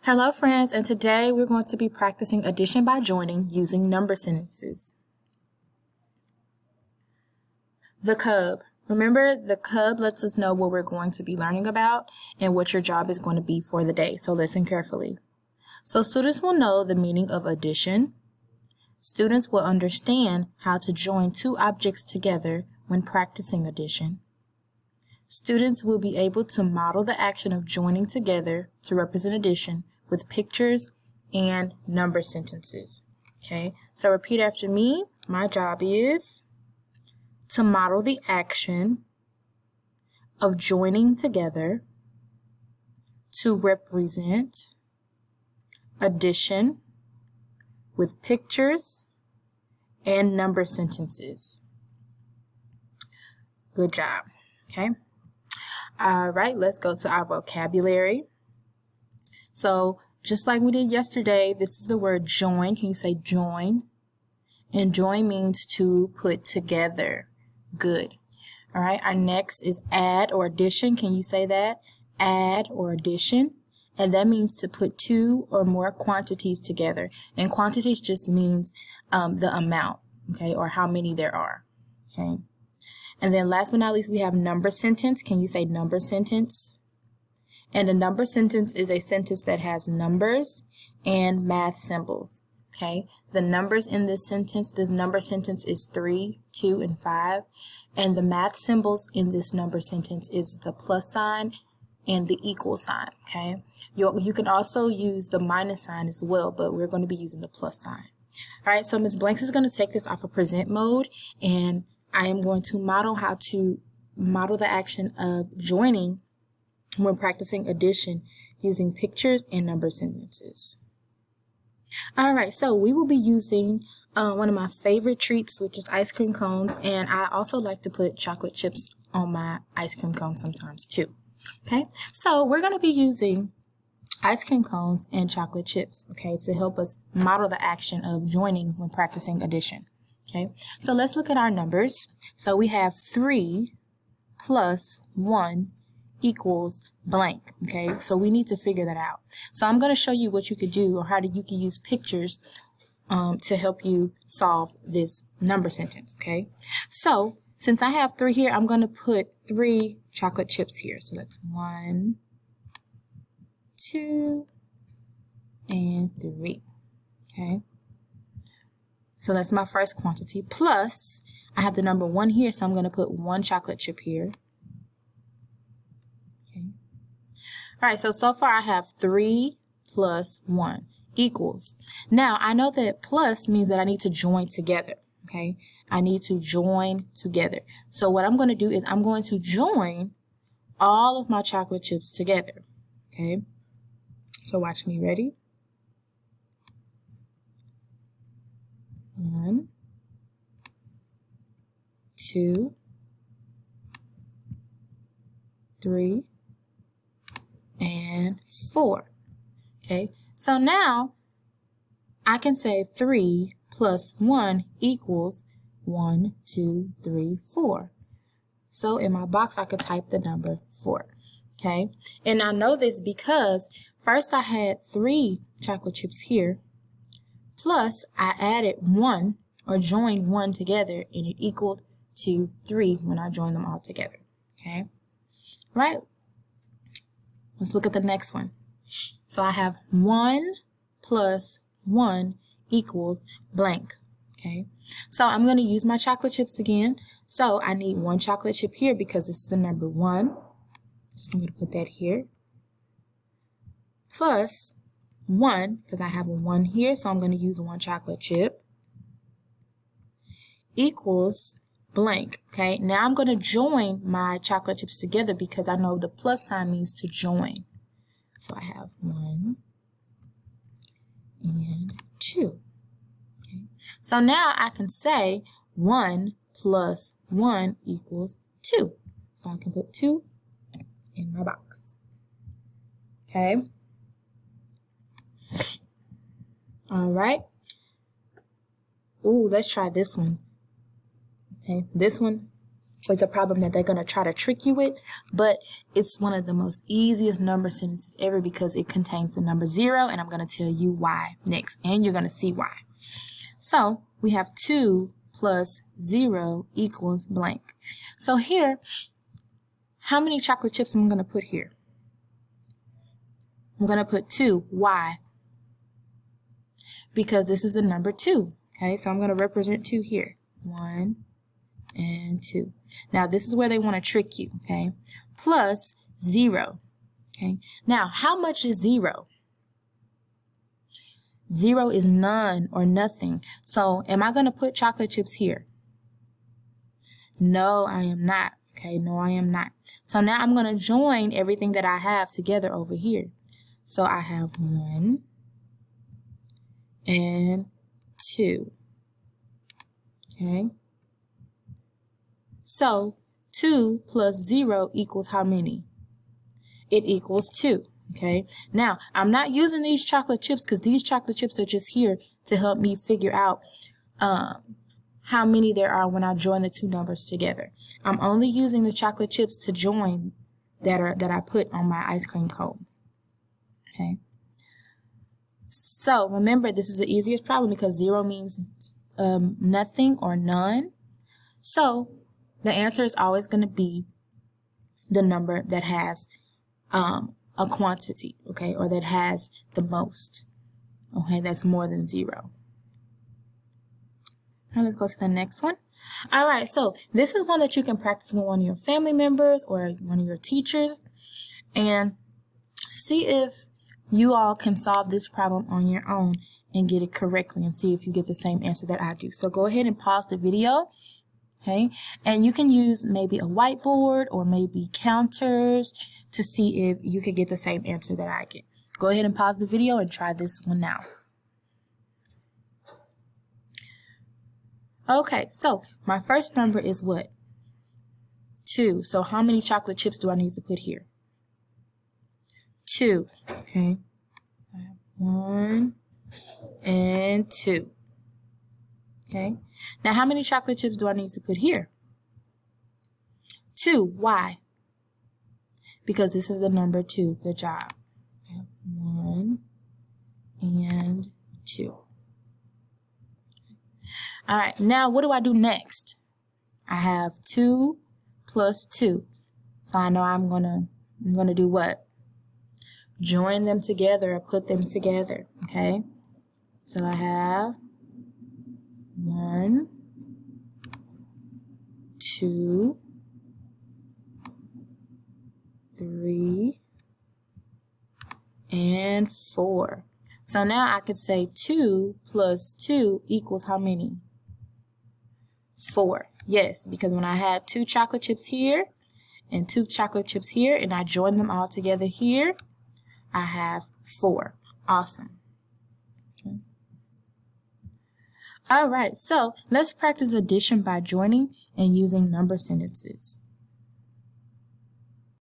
Hello friends, and today we're going to be practicing addition by joining using number sentences. The cub. Remember, the cub lets us know what we're going to be learning about and what your job is going to be for the day, so listen carefully. So students will know the meaning of addition. Students will understand how to join two objects together when practicing addition. Students will be able to model the action of joining together to represent addition with pictures and number sentences. Okay, so repeat after me. My job is to model the action of joining together to represent addition with pictures and number sentences. Good job. Okay. All right, let's go to our vocabulary. So just like we did yesterday, this is the word join. Can you say join? And join means to put together. Good. All right, our next is add or addition. Can you say that? Add or addition. And that means to put two or more quantities together. And quantities just means the amount, okay, or how many there are. Okay. And then last but not least, we have number sentence. Can you say number sentence? And a number sentence is a sentence that has numbers and math symbols. Okay. The numbers in this sentence, this number sentence is 3, 2, and 5. And the math symbols in this number sentence is the plus sign and the equal sign. Okay. You can also use the minus sign as well, but we're going to be using the plus sign. All right. So Ms. Blanks is going to take this off of present mode, and I am going to model how to model the action of joining when practicing addition using pictures and number sentences. All right, so we will be using one of my favorite treats, which is ice cream cones, and I also like to put chocolate chips on my ice cream cones sometimes too. Okay, so we're going to be using ice cream cones and chocolate chips, okay, to help us model the action of joining when practicing addition. Okay, so let's look at our numbers. So we have 3 plus 1 equals blank. Okay, so we need to figure that out. So I'm going to show you what you could do, or how you can use pictures to help you solve this number sentence. Okay, so since I have 3 here, I'm going to put 3 chocolate chips here. So that's 1, 2, and 3. Okay. So that's my first quantity, plus I have the number 1 here, so I'm going to put 1 chocolate chip here. Okay. All right, so far I have 3 plus 1 equals. Now, I know that plus means that I need to join together, okay? I need to join together. So what I'm going to do is I'm going to join all of my chocolate chips together, okay? So watch me, ready? 1, 2, 3, and 4. Okay, so now I can say 3 plus 1 equals 1, 2, 3, 4. So in my box, I could type the number 4. Okay, and I know this because first I had 3 chocolate chips here, plus I added 1 or joined 1 together, and it equaled to 3 when I joined them all together. Okay, right? Let's look at the next one. So I have 1 plus 1 equals blank. Okay, so I'm going to use my chocolate chips again. So I need 1 chocolate chip here because this is the number 1. I'm going to put that here. Plus 1, because I have a 1 here, so I'm going to use 1 chocolate chip, equals blank. Okay, now I'm going to join my chocolate chips together because I know the plus sign means to join. So I have 1 and 2. Okay, so now I can say 1 plus 1 equals 2. So I can put 2 in my box. Okay. All right. Ooh, let's try this one. Okay, this one it's a problem that they're going to try to trick you with, but it's one of the most easiest number sentences ever because it contains the number 0, and I'm going to tell you why next, and you're going to see why. So we have 2 plus 0 equals blank. So here, how many chocolate chips am I going to put here? I'm going to put 2. Why? Because this is the number 2. Okay, so I'm going to represent 2 here. 1 and 2. Now, this is where they want to trick you. Okay, plus 0. Okay, now, how much is 0? 0 is none or nothing. So, am I going to put chocolate chips here? No, I am not. Okay, no, I am not. So now I'm going to join everything that I have together over here. So I have 1 and 2. Okay. So 2 plus 0 equals how many? It equals 2. Okay. Now, I'm not using these chocolate chips because these chocolate chips are just here to help me figure out how many there are when I join the two numbers together. I'm only using the chocolate chips to join that I put on my ice cream cones. Okay. So remember, this is the easiest problem because 0 means nothing or none. So the answer is always going to be the number that has a quantity, okay, or that has the most, okay, that's more than 0. Now let's go to the next one. All right, so this is one that you can practice with one of your family members or one of your teachers and see if you all can solve this problem on your own and get it correctly and see if you get the same answer that I do. So go ahead and pause the video, okay? And you can use maybe a whiteboard or maybe counters to see if you can get the same answer that I get. Go ahead and pause the video and try this one now. Okay, so my first number is what? 2. So how many chocolate chips do I need to put here? 2. Okay. 1 and 2. Okay. Now how many chocolate chips do I need to put here? 2. Why? Because this is the number 2. Good job. 1 and 2. All right, now what do I do next? I have 2 plus 2. So I know I'm gonna do what? Join them together or put them together, okay? So I have 1, 2, 3, and 4. So now I could say 2 plus 2 equals how many? 4. Yes, because when I had 2 chocolate chips here and 2 chocolate chips here and I join them all together here, I have 4. Awesome. Okay. All right, so let's practice addition by joining and using number sentences.